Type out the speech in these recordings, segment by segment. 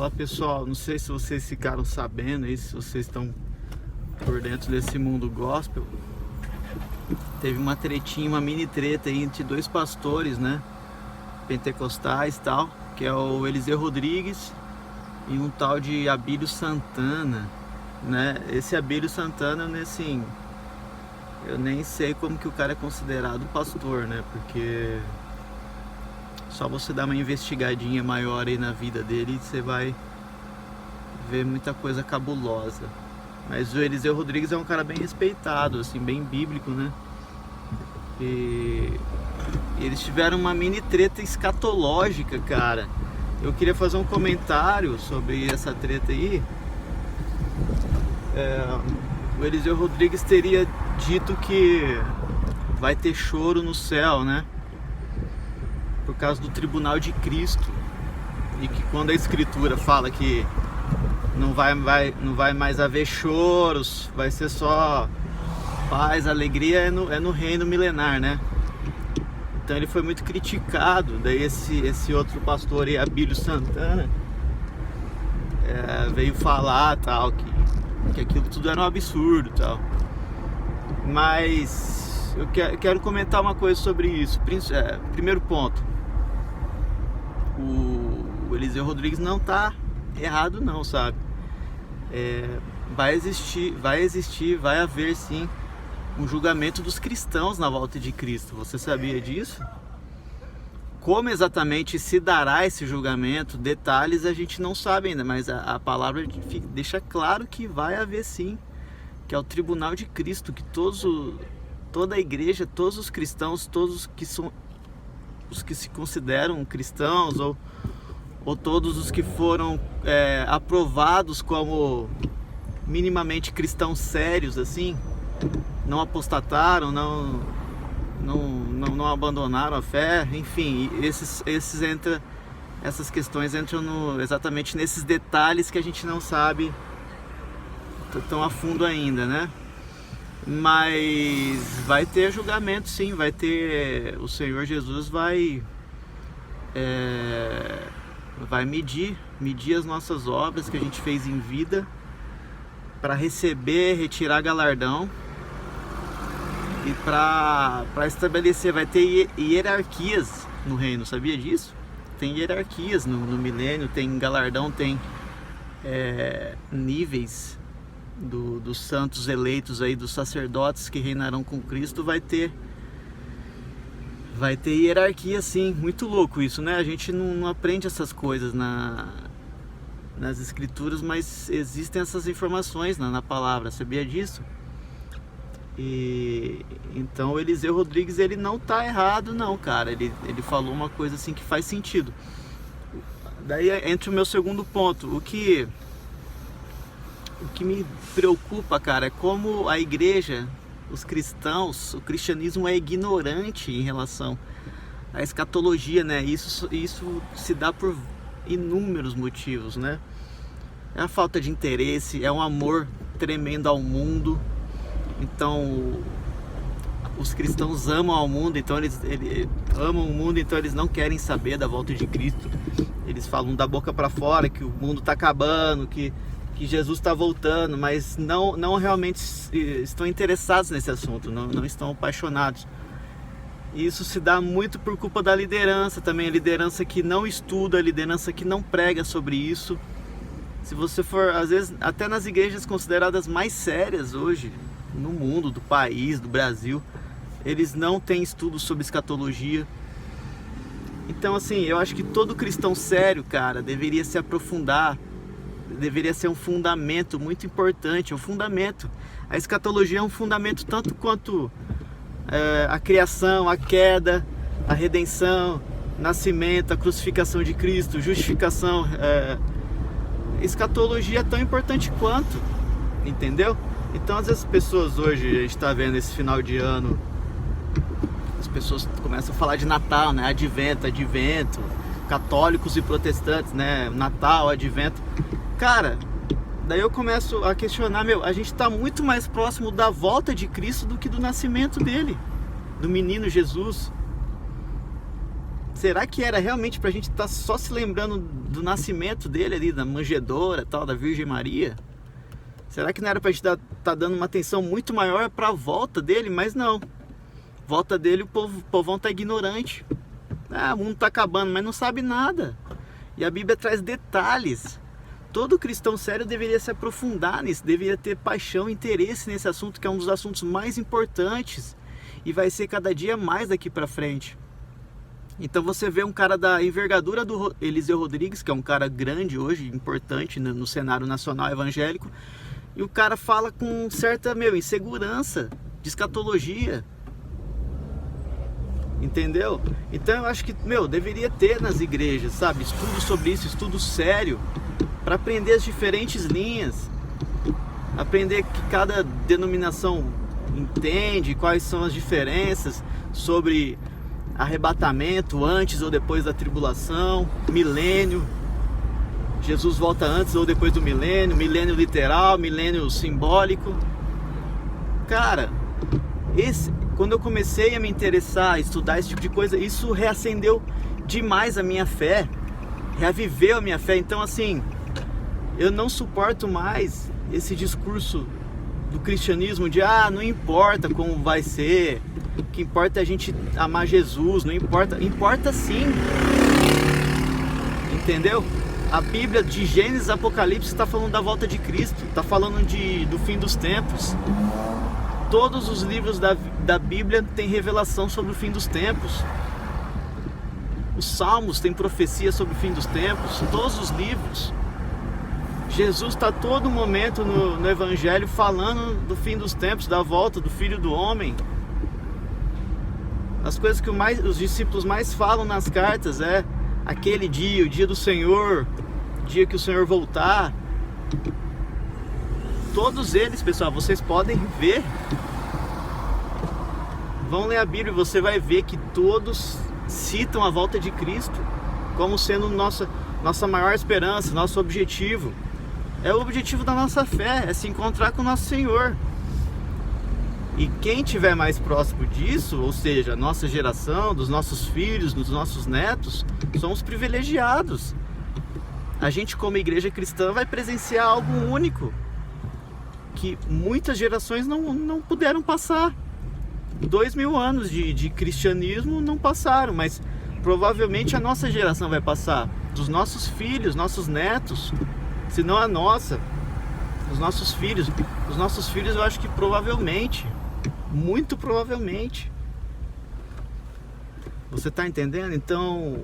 Fala pessoal, não sei se vocês ficaram sabendo aí, se vocês estão por dentro desse mundo gospel. Teve uma tretinha, uma mini treta aí entre dois pastores, né, pentecostais e tal, que é o Eliseu Rodrigues e um tal de Abílio Santana, né. Esse Abílio Santana, né, assim, eu nem sei como que o cara é considerado pastor, né, porque só você dar uma investigadinha maior aí na vida dele, você vai ver muita coisa cabulosa. Mas o Eliseu Rodrigues é um cara bem respeitado, assim, bem bíblico, né? E eles tiveram uma mini treta escatológica, cara. Eu queria fazer um comentário sobre essa treta aí. O Eliseu Rodrigues teria dito que vai ter choro no céu, né? Por causa do tribunal de Cristo. E que quando a escritura fala que não vai mais haver choros, vai ser só paz, alegria, é no reino milenar, né? Então ele foi muito criticado. Daí esse outro pastor aí, Abílio Santana, veio falar tal, que aquilo tudo era um absurdo tal. Mas eu quero comentar uma coisa sobre isso. Primeiro ponto, o Eliseu Rodrigues não tá errado não, sabe? Vai haver sim um julgamento dos cristãos na volta de Cristo. Você sabia disso? Como exatamente se dará esse julgamento, detalhes a gente não sabe ainda, mas a palavra deixa claro que vai haver sim, que é o tribunal de Cristo, que toda a igreja, todos os cristãos, todos que são os que se consideram cristãos ou todos os que foram aprovados como minimamente cristãos sérios, assim, não apostataram, não abandonaram a fé, enfim, essas questões entram exatamente nesses detalhes que a gente não sabe tão a fundo ainda, né? Mas vai ter julgamento sim, vai ter, o Senhor Jesus vai medir as nossas obras que a gente fez em vida para retirar galardão e para estabelecer, vai ter hierarquias no reino, sabia disso? Tem hierarquias no milênio, tem galardão, tem níveis dos santos eleitos aí, dos sacerdotes que reinarão com Cristo. Vai ter hierarquia sim, muito louco isso, né? A gente não aprende essas coisas nas escrituras, mas existem essas informações na palavra, sabia disso? E então o Eliseu Rodrigues, ele não tá errado não, cara, ele falou uma coisa assim que faz sentido. Daí entra o meu segundo ponto, o que me preocupa, cara, é como a igreja, os cristãos, o cristianismo é ignorante em relação à escatologia, né? Isso se dá por inúmeros motivos, né? É a falta de interesse, é um amor tremendo ao mundo. Então, os cristãos amam ao mundo, então eles amam o mundo, então eles não querem saber da volta de Cristo. Eles falam da boca para fora que o mundo está acabando, que Jesus está voltando, mas não realmente estão interessados nesse assunto, não estão apaixonados. E isso se dá muito por culpa da liderança também, a liderança que não estuda, a liderança que não prega sobre isso. Se você for, às vezes, até nas igrejas consideradas mais sérias hoje, no mundo, do país, do Brasil, eles não têm estudo sobre escatologia. Então, assim, eu acho que todo cristão sério, cara, deveria se aprofundar, deveria ser um fundamento muito importante, um fundamento. A escatologia é um fundamento tanto quanto a criação, a queda, a redenção, nascimento, a crucificação de Cristo, justificação. Escatologia é tão importante quanto, entendeu? Então, às vezes as pessoas hoje, a gente está vendo esse final de ano, as pessoas começam a falar de Natal, né? Advento, católicos e protestantes, né? Natal, Advento. Cara, daí eu começo a questionar, a gente está muito mais próximo da volta de Cristo do que do nascimento dele, do menino Jesus. Será que era realmente pra gente estar só se lembrando do nascimento dele ali, da manjedoura, tal, da Virgem Maria? Será que não era pra gente estar dando uma atenção muito maior pra volta dele? Mas não. Volta dele, o povão tá ignorante. O mundo tá acabando, mas não sabe nada. E a Bíblia traz detalhes. Todo cristão sério deveria se aprofundar nisso, deveria ter paixão e interesse nesse assunto, que é um dos assuntos mais importantes e vai ser cada dia mais daqui pra frente. Então você vê um cara da envergadura do Eliseu Rodrigues, que é um cara grande hoje, importante no cenário nacional evangélico, e o cara fala com certa insegurança de escatologia. Entendeu? Então eu acho que, deveria ter nas igrejas, sabe? Estudo sobre isso, estudo sério, para aprender as diferentes linhas, aprender que cada denominação entende, quais são as diferenças sobre arrebatamento, antes ou depois da tribulação, milênio, Jesus volta antes ou depois do milênio, milênio literal, milênio simbólico. Cara, quando eu comecei a me interessar, a estudar esse tipo de coisa, isso reacendeu demais a minha fé, reaviveu a minha fé. Então assim, eu não suporto mais esse discurso do cristianismo de não importa como vai ser, o que importa é a gente amar Jesus, não importa. Importa sim, entendeu? A Bíblia de Gênesis a Apocalipse está falando da volta de Cristo, está falando do fim dos tempos. Todos os livros da Bíblia têm revelação sobre o fim dos tempos. Os Salmos têm profecia sobre o fim dos tempos, todos os livros. Jesus está a todo momento no Evangelho falando do fim dos tempos, da volta do Filho do Homem. As coisas que os discípulos mais falam nas cartas é aquele dia, o dia do Senhor, o dia que o Senhor voltar. Todos eles, pessoal, vocês podem ver. Vão ler a Bíblia e você vai ver que todos citam a volta de Cristo como sendo nossa maior esperança, nosso objetivo. É o objetivo da nossa fé, é se encontrar com o nosso Senhor. E quem estiver mais próximo disso, ou seja, a nossa geração, dos nossos filhos, dos nossos netos, somos privilegiados. A gente, como igreja cristã, vai presenciar algo único que muitas gerações não puderam passar. 2000 anos de cristianismo não passaram, mas provavelmente a nossa geração vai passar, dos nossos filhos, nossos netos, se não a nossa, os nossos filhos. Os nossos filhos, eu acho que provavelmente, muito provavelmente. Você tá entendendo? Então,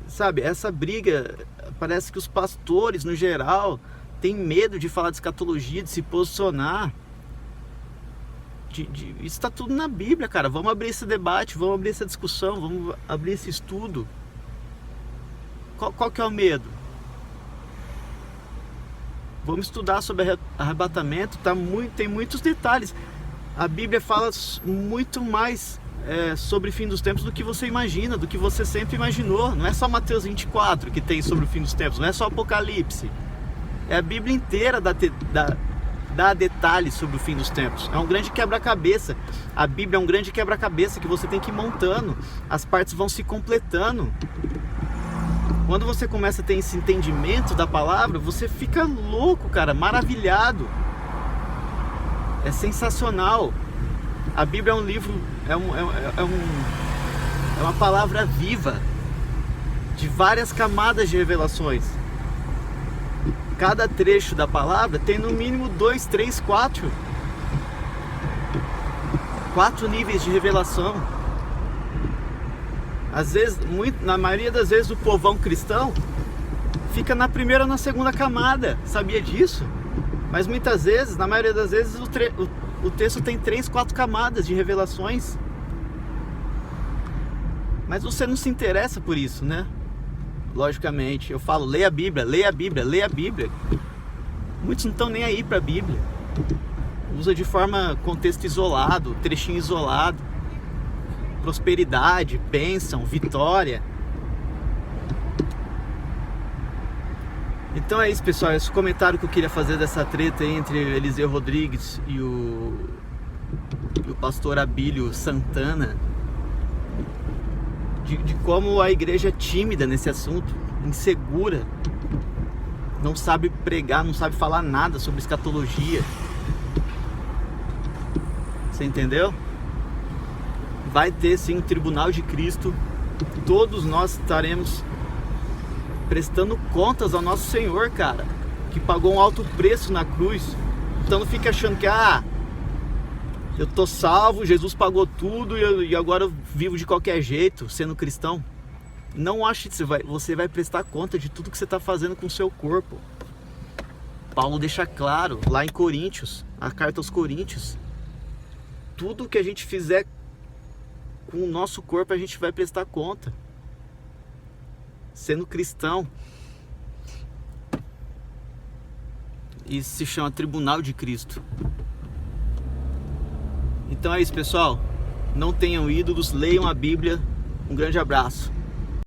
sabe, essa briga, parece que os pastores, no geral, têm medo de falar de escatologia, de se posicionar. Isso está tudo na Bíblia, cara. Vamos abrir esse debate, vamos abrir essa discussão, vamos abrir esse estudo. Qual que é o medo? Vamos estudar sobre arrebatamento, tem muitos detalhes. A Bíblia fala muito mais sobre o fim dos tempos do que você imagina, do que você sempre imaginou. Não é só Mateus 24 que tem sobre o fim dos tempos, não é só Apocalipse. É a Bíblia inteira dá detalhes sobre o fim dos tempos. É um grande quebra-cabeça. A Bíblia é um grande quebra-cabeça que você tem que ir montando. As partes vão se completando. Quando você começa a ter esse entendimento da palavra, você fica louco, cara, maravilhado. É sensacional. A Bíblia é um livro, é uma palavra viva, de várias camadas de revelações. Cada trecho da palavra tem no mínimo 2, 3, 4 níveis de revelação. Às vezes, na maioria das vezes, o povão cristão fica na primeira ou na segunda camada. Sabia disso? Mas muitas vezes, na maioria das vezes, o texto tem 3, 4 camadas de revelações. Mas você não se interessa por isso, né? Logicamente, eu falo, leia a Bíblia, leia a Bíblia, leia a Bíblia. Muitos não estão nem aí para a Bíblia. Usa de forma contexto isolado, trechinho isolado. Prosperidade, bênção, vitória. Então é isso, pessoal. Esse comentário que eu queria fazer dessa treta entre Eliseu Rodrigues e o pastor Abílio Santana. de como a igreja é tímida nesse assunto, insegura, não sabe pregar, não sabe falar nada sobre escatologia. Você entendeu? Vai ter sim um tribunal de Cristo. Todos nós estaremos prestando contas ao nosso Senhor, cara, que pagou um alto preço na cruz. Então não fique achando que eu tô salvo, Jesus pagou tudo e agora eu vivo de qualquer jeito, sendo cristão. Não ache que você vai prestar conta de tudo que você está fazendo com o seu corpo. Paulo deixa claro lá em Coríntios, a carta aos Coríntios, tudo que a gente fizer com o nosso corpo a gente vai prestar conta, sendo cristão. Isso se chama Tribunal de Cristo. Então é isso, pessoal. Não tenham ídolos, leiam a Bíblia. Um grande abraço.